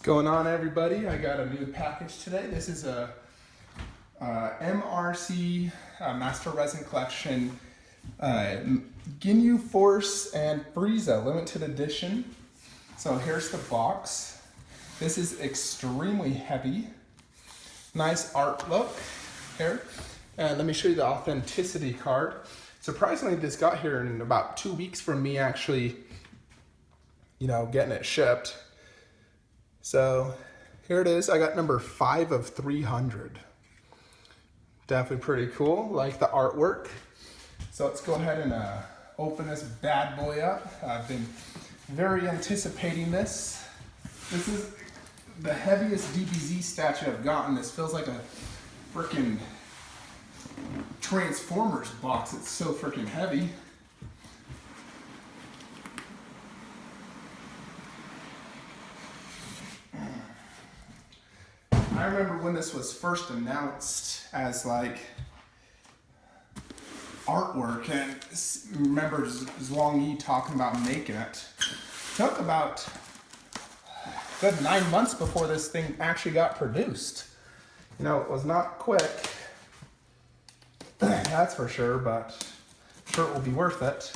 Going on, everybody? I got a new package today. This is a MRC Master Resin Collection Ginyu Force and Frieza limited edition. So here's the box. This is extremely heavy. Nice art look here. And let me show you the authenticity card. Surprisingly, this got here in about 2 weeks from me actually, getting it shipped. So here it is. I got number 5 of 300. Definitely pretty cool. Like the artwork. So let's go ahead and open this bad boy up. I've been very anticipating this. This is the heaviest DBZ statue I've gotten. This feels like a freaking Transformers box. It's so freaking heavy. I remember when this was first announced as like artwork, and remember Zhuang Yi talking about making it. Took about a good 9 months before this thing actually got produced. It was not quick, that's for sure, but I'm sure it will be worth it.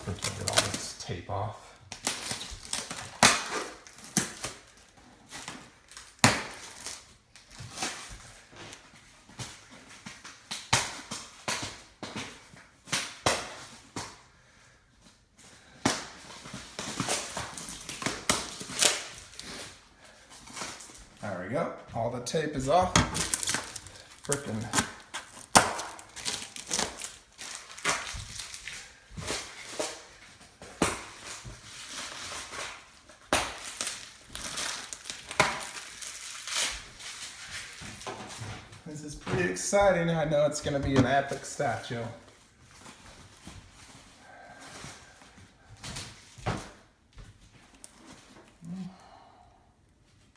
Get all this tape off. There we go. All the tape is off. Frickin' this is pretty exciting. I know it's going to be an epic statue.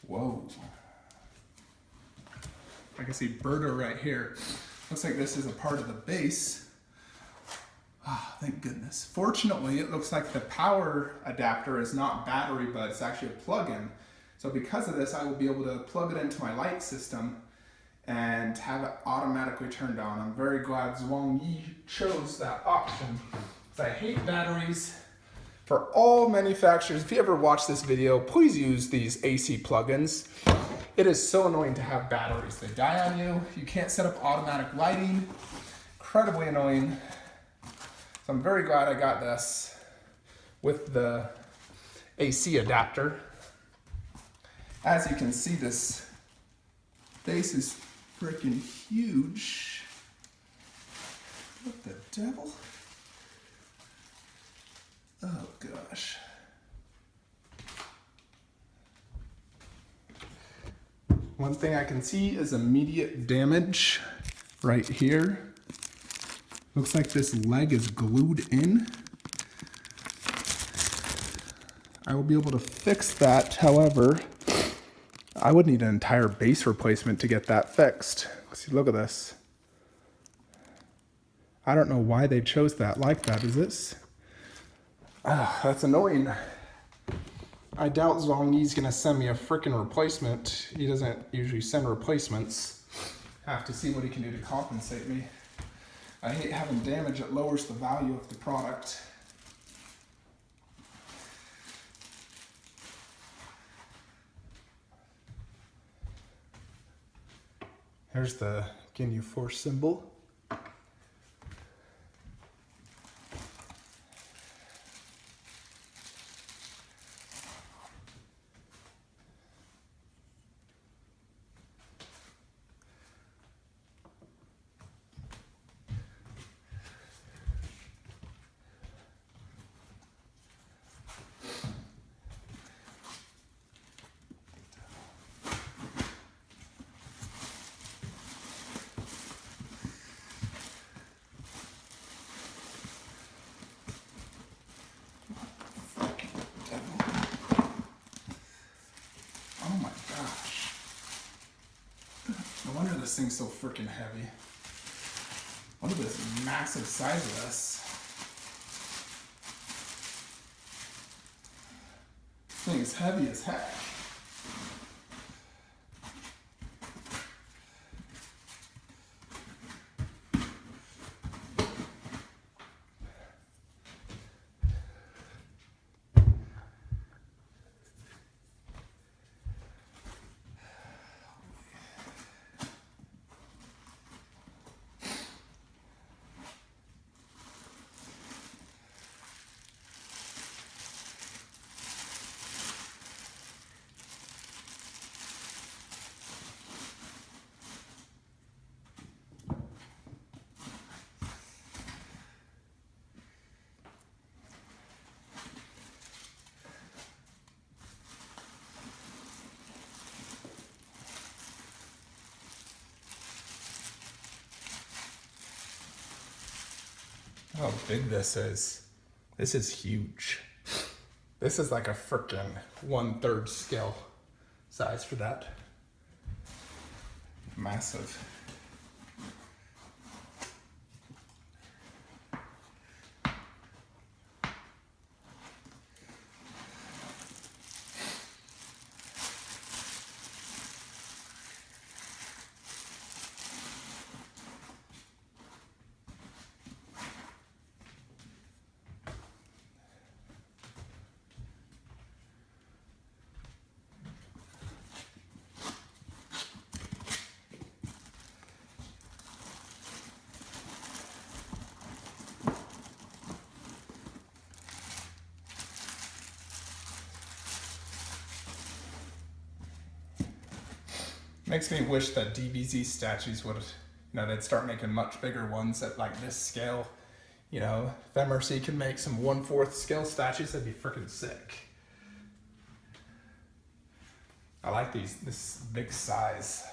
Whoa. I can see Birdo right here. Looks like this is a part of the base. Ah, thank goodness. Fortunately, it looks like the power adapter is not battery, but it's actually a plug-in. So because of this, I will be able to plug it into my light system and have it automatically turned on. I'm very glad Zhuang Yi chose that option, because I hate batteries. For all manufacturers, if you ever watch this video, please use these AC plugins. It is so annoying to have batteries. They die on you. You can't set up automatic lighting. Incredibly annoying. So I'm very glad I got this with the AC adapter. As you can see, this base is freaking huge. What the devil? Oh gosh. One thing I can see is immediate damage right here. Looks like this leg is glued in. I will be able to fix that. However, I would need an entire base replacement to get that fixed. See, look at this. I don't know why they chose that like that. Is this? That's annoying. I doubt Zhuang Yi's gonna send me a freaking replacement. He doesn't usually send replacements. Have to see what he can do to compensate me. I hate having damage. It lowers the value of the product. Here's the Ginyu Force symbol. this thing's so freaking heavy. Look at this massive size of this. This thing is heavy as heck. How big this is. This is huge. This is like a frickin' 1/3 scale size for that. Massive. Makes me wish that DBZ statues would, they'd start making much bigger ones at like this scale. If MRC can make some 1/4 scale statues, that'd be freaking sick. I like this big size.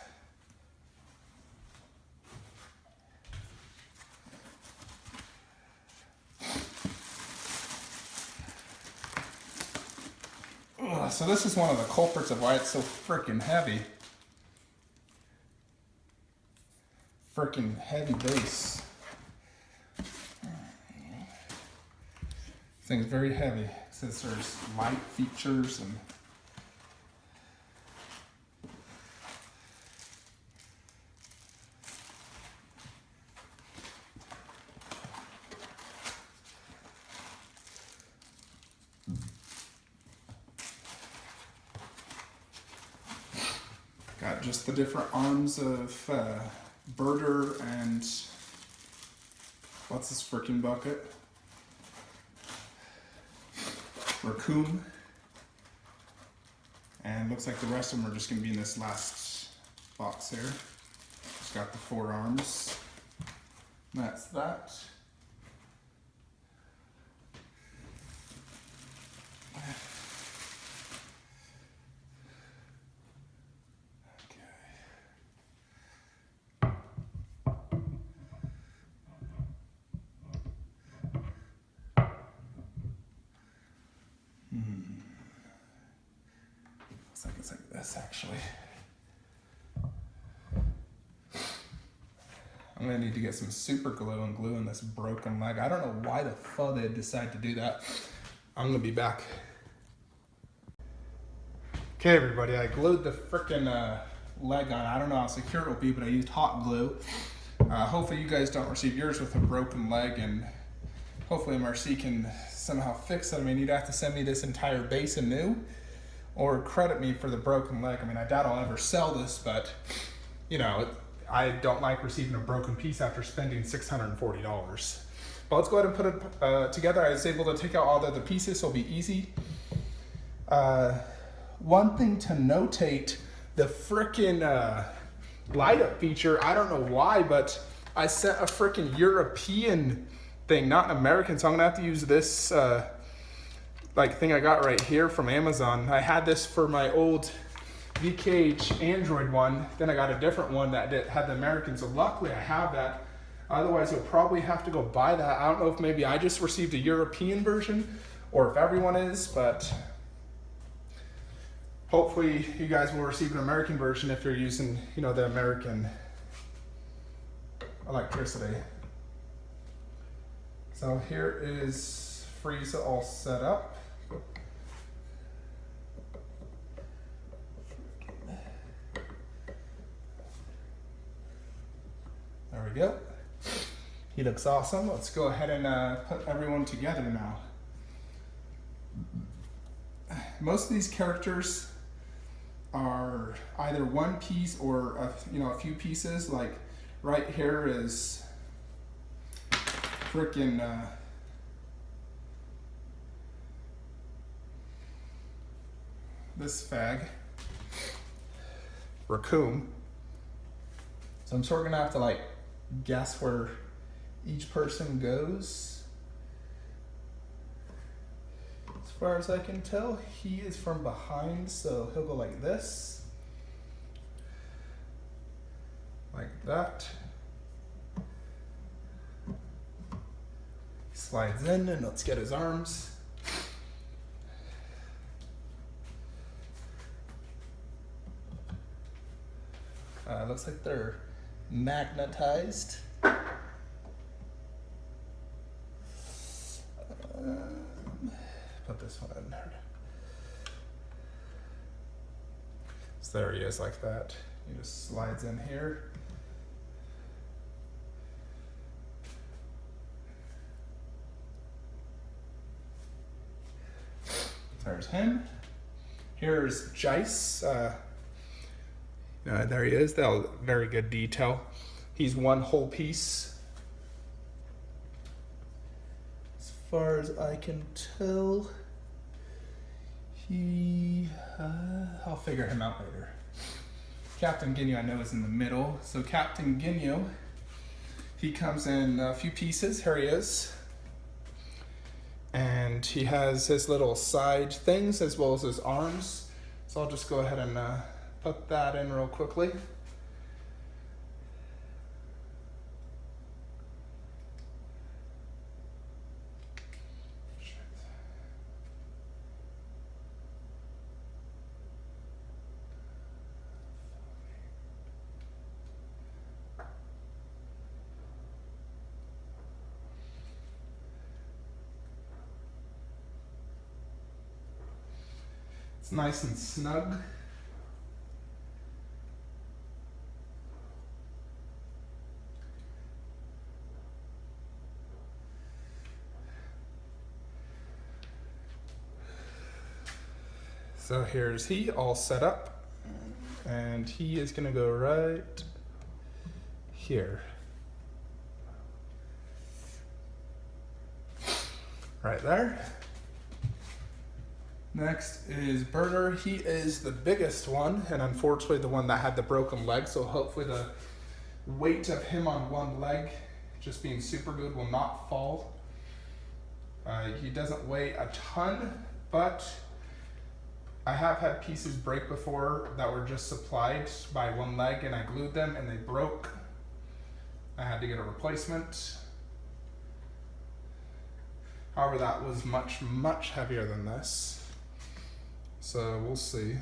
Ugh, so this is one of the culprits of why it's so freaking heavy. Freaking heavy base. This thing's very heavy since there's light features and got just the different arms of Birder and what's this freaking bucket? Raccoon. And looks like the rest of them are just going to be in this last box here. Just got the 4 arms. That's that. It's like this actually. I'm gonna need to get some super glue and glue in this broken leg. I don't know why the fuck they decide to do that. I'm gonna be back. Okay everybody, I glued the frickin' leg on. I don't know how secure it will be, but I used hot glue. Hopefully you guys don't receive yours with a broken leg, and hopefully MRC can somehow fix it. I mean, you'd have to send me this entire base anew, or credit me for the broken leg. I mean, I doubt I'll ever sell this, but I don't like receiving a broken piece after spending $640. But let's go ahead and put it together. I was able to take out all the other pieces, so it'll be easy. One thing to notate, the frickin' light up feature, I don't know why, but I sent a frickin' European thing, not an American, so I'm gonna have to use this thing I got right here from Amazon. I had this for my old VKH Android one, then I got a different one that had the American, so luckily I have that. Otherwise you'll probably have to go buy that. I don't know if maybe I just received a European version or if everyone is, but hopefully you guys will receive an American version if you're using the American electricity. So here is Frieza all set up. There we go. He looks awesome. Let's go ahead and put everyone together now. Most of these characters are either one piece or a few pieces. Like right here is frickin' this fag, Raccoon. So I'm sort of gonna have to like guess where each person goes. As far as I can tell, he is from behind, so he'll go like this, like that. He slides in, and let's get his arms. Looks like they're magnetized. Put this one in there. So there he is, like that. He just slides in here. There's him. Here's Jace. There he is. That very good detail. He's one whole piece. As far as I can tell, I'll figure him out later. Captain Ginyu I know is in the middle. So Captain Ginyu, he comes in a few pieces. Here he is. And he has his little side things as well as his arms. So I'll just go ahead and put that in real quickly. It's nice and snug. So here's he all set up, and he is gonna go right here. Right there. Next is Burner. He is the biggest one, and unfortunately the one that had the broken leg, so hopefully the weight of him on one leg, just being super good, will not fall. He doesn't weigh a ton, but I have had pieces break before that were just supplied by one leg, and I glued them and they broke. I had to get a replacement. However, that was much, much heavier than this. So we'll see.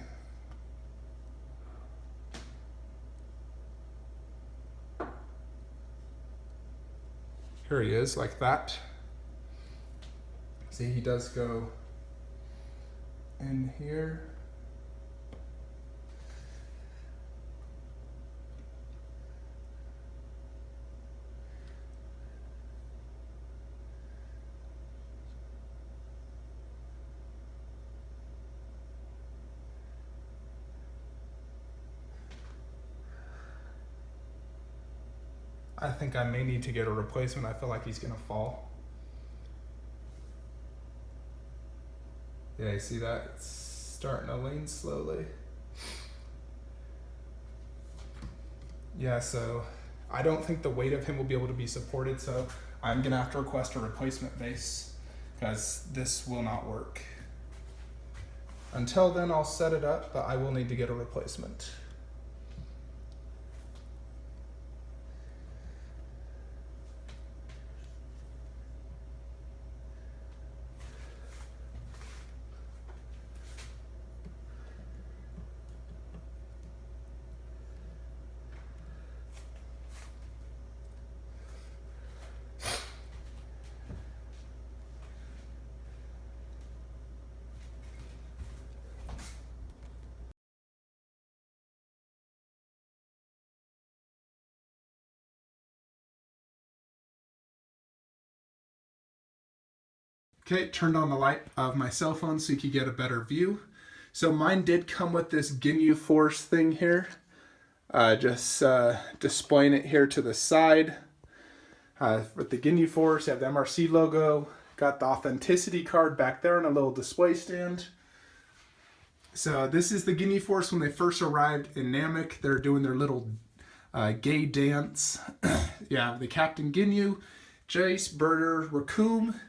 Here he is, like that. See, he does go in here. I think I may need to get a replacement. I feel like he's gonna fall. Yeah, you see that? It's starting to lean slowly. Yeah, so I don't think the weight of him will be able to be supported, so I'm gonna have to request a replacement base because this will not work. Until then, I'll set it up, but I will need to get a replacement. Okay, turned on the light of my cell phone so you can get a better view. So mine did come with this Ginyu Force thing here. Just displaying it here to the side. With the Ginyu Force, you have the MRC logo. Got the authenticity card back there and a little display stand. So this is the Ginyu Force when they first arrived in Namek. They're doing their little gay dance. Yeah, the Captain Ginyu, Jace, Birder, Raccoon,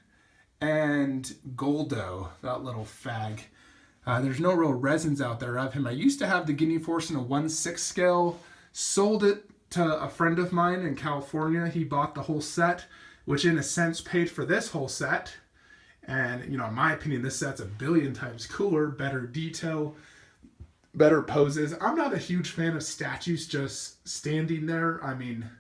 and Goldo, that little fag. There's no real resins out there of him. I used to have the Ginyu Force in a 1/6 scale. Sold it to a friend of mine in California. He bought the whole set, which in a sense paid for this whole set. And, you know, in my opinion, this set's a billion times cooler, better detail, better poses. I'm not a huge fan of statues just standing there. I mean,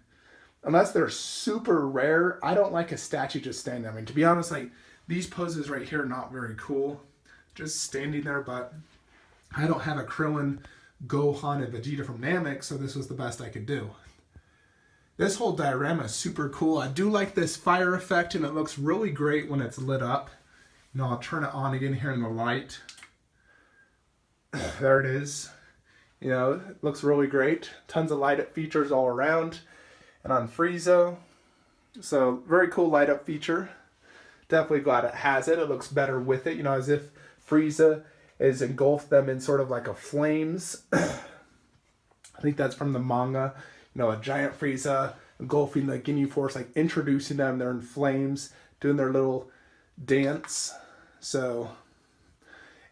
unless they're super rare, I don't like a statue just standing there. I mean, to be honest, like, these poses right here are not very cool. Just standing there, but I don't have a Krillin, Gohan, and Vegeta from Namek, so this was the best I could do. This whole diorama is super cool. I do like this fire effect, and it looks really great when it's lit up. You know, I'll turn it on again here in the light. There it is. You know, it looks really great. Tons of light up features all around. And on Frieza. So, very cool light up feature. Definitely glad it has it. It looks better with it. You know, as if Frieza is engulfed them in sort of like a flames. I think that's from the manga. You know, a giant Frieza engulfing the Ginyu Force, like introducing them. They're in flames, doing their little dance. So,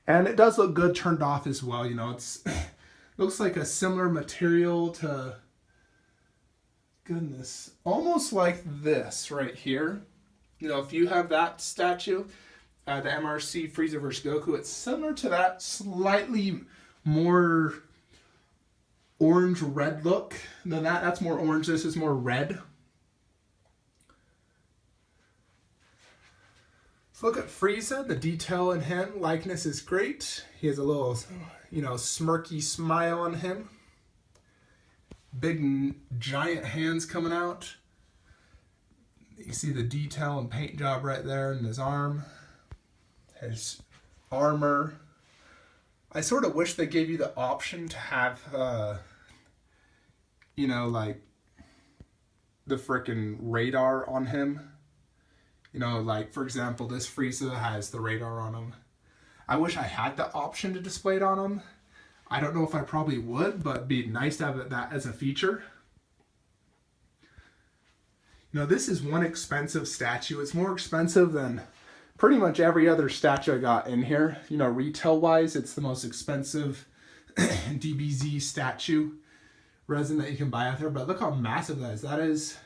and it does look good turned off as well. You know, it's looks like a similar material to, goodness, almost like this right here. You know, if you have that statue, the MRC Frieza vs. Goku, it's similar to that, slightly more orange-red look than that. That's more orange, this is more red. So look at Frieza, the detail in him, likeness is great. He has a little, you know, smirky smile on him. Big, giant hands coming out. You see the detail and paint job right there in his arm. His armor. I sort of wish they gave you the option to have, you know, like the frickin' radar on him. You know, like, for example, this Frieza has the radar on him. I wish I had the option to display it on him. I don't know if I probably would, but it'd be nice to have that as a feature. You know, this is one expensive statue. It's more expensive than pretty much every other statue I got in here. You know, retail-wise, it's the most expensive DBZ statue resin that you can buy out there. But look how massive that is. That is,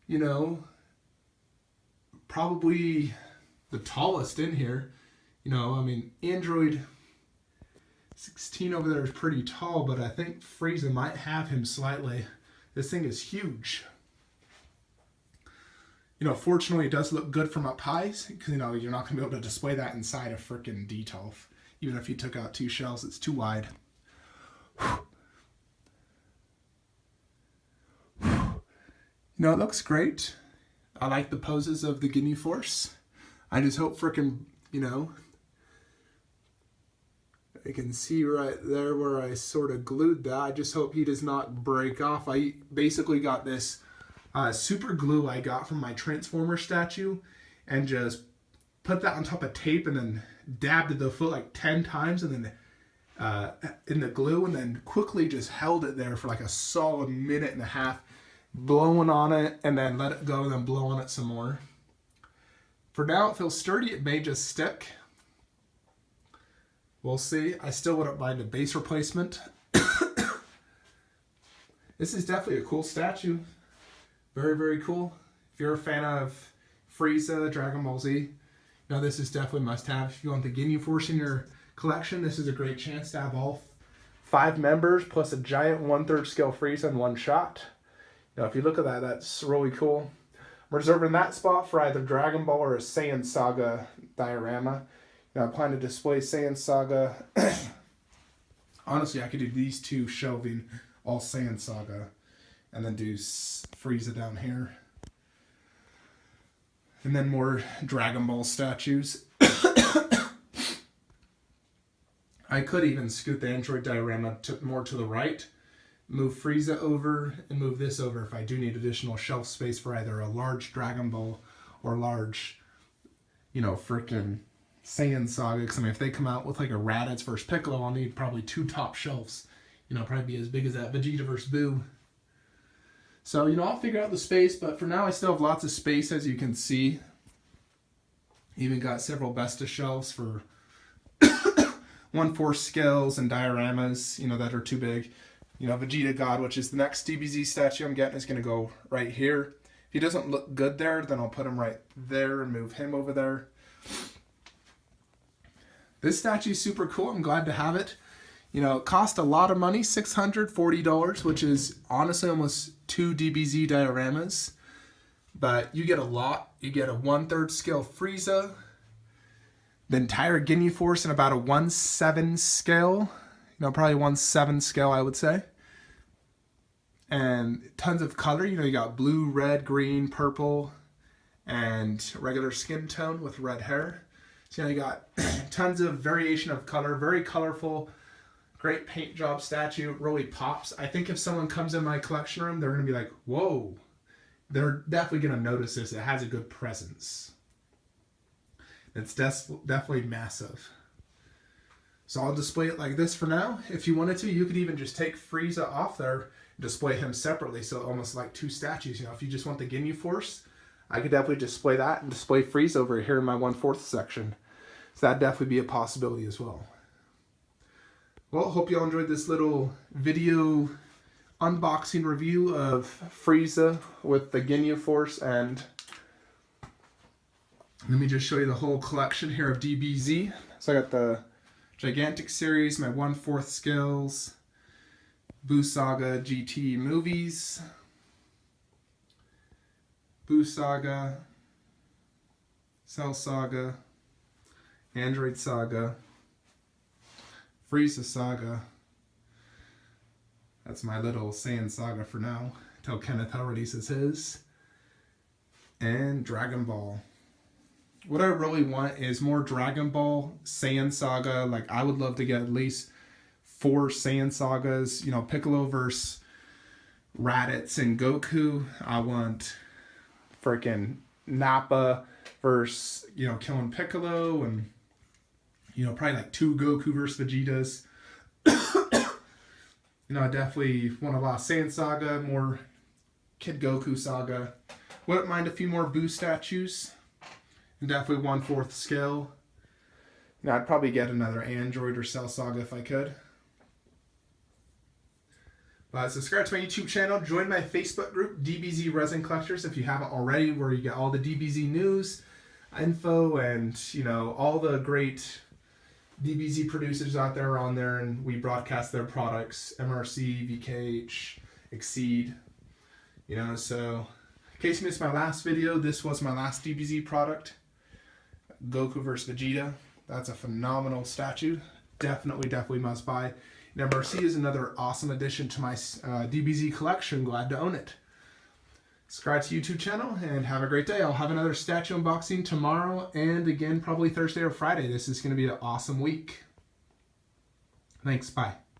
you know, probably the tallest in here. You know, I mean, Android 16 over there is pretty tall, but I think Frieza might have him slightly. This thing is huge. You know, fortunately, it does look good from up high, because, you know, you're not going to be able to display that inside a frickin' detail. Even if you took out two shells, it's too wide. You know, it looks great. I like the poses of the Ginyu Force. I just hope frickin', you know, I can see right there where I sort of glued that. I just hope he does not break off. I basically got this super glue I got from my Transformer statue and just put that on top of tape and then dabbed the foot like 10 times and then in the glue, and then quickly just held it there for like a solid minute and a half, blowing on it and then let it go and then blow on it some more. For now it feels sturdy. It may just stick. We'll see. I still wouldn't mind a base replacement. This is definitely a cool statue. Very, very cool. If you're a fan of Frieza, Dragon Ball Z, you know, this is definitely must have. If you want the Ginyu Force in your collection, this is a great chance to have all 5 members plus a giant 1/3 scale Frieza in one shot. You know, if you look at that, that's really cool. I'm reserving that spot for either Dragon Ball or a Saiyan Saga diorama. You know, I plan to display Saiyan Saga. Honestly, I could do these two shelving all Saiyan Saga and then do Frieza down here. And then more Dragon Ball statues. I could even scoot the Android diorama more to the right, move Frieza over, and move this over if I do need additional shelf space for either a large Dragon Ball or large, frickin' Saiyan Saga. Because I mean, if they come out with like a Raditz versus Piccolo, I'll need probably 2 top shelves. Probably be as big as that Vegeta versus Buu. So, I'll figure out the space, but for now I still have lots of space, as you can see. Even got several Besta shelves for 1/4 scales and dioramas, that are too big. Vegeta God, which is the next DBZ statue I'm getting, is going to go right here. If he doesn't look good there, then I'll put him right there and move him over there. This statue is super cool. I'm glad to have it. It cost a lot of money, $640, which is honestly almost 2 DBZ dioramas. But you get a lot. You get a 1/3 scale Frieza, the entire Ginyu Force in about a 1/7 scale. Probably 1/7 scale, I would say. And tons of color. You got blue, red, green, purple, and regular skin tone with red hair. So you got tons of variation of color, very colorful. Great paint job statue, really pops. I think if someone comes in my collection room, they're going to be like, whoa. They're definitely going to notice this. It has a good presence. It's definitely massive. So I'll display it like this for now. If you wanted to, you could even just take Frieza off there and display him separately. So almost like 2 statues. If you just want the Ginyu Force, I could definitely display that and display Frieza over here in my 1/4 section. So that'd definitely be a possibility as well. Well, hope you all enjoyed this little video unboxing review of Frieza with the Ginyu Force, and let me just show you the whole collection here of DBZ. So I got the Gigantic series, my 1/4 scales, Buu Saga GT movies, Buu Saga, Cell Saga, Android Saga, Frieza Saga. That's my little Saiyan Saga for now, until Kenneth releases his. And Dragon Ball. What I really want is more Dragon Ball Saiyan Saga. Like, I would love to get at least 4 Saiyan Sagas. Piccolo versus Raditz and Goku. I want freaking Nappa versus, killing Piccolo, and probably like 2 Goku versus Vegetas. I definitely want a lot of Saiyan Saga, more Kid Goku Saga. Wouldn't mind a few more Buu statues. And definitely 1/4 scale. I'd probably get another Android or Cell Saga if I could. But subscribe to my YouTube channel. Join my Facebook group, DBZ Resin Collectors, if you haven't already, where you get all the DBZ news, info, and all the great DBZ producers out there are on there, and we broadcast their products. MRC, VKH, Exceed. So in case you missed my last video, this was my last DBZ product. Goku versus Vegeta. That's a phenomenal statue. Definitely must buy. And MRC is another awesome addition to my DBZ collection. Glad to own it. Subscribe to YouTube channel and have a great day. I'll have another statue unboxing tomorrow and again probably Thursday or Friday. This is going to be an awesome week. Thanks. Bye.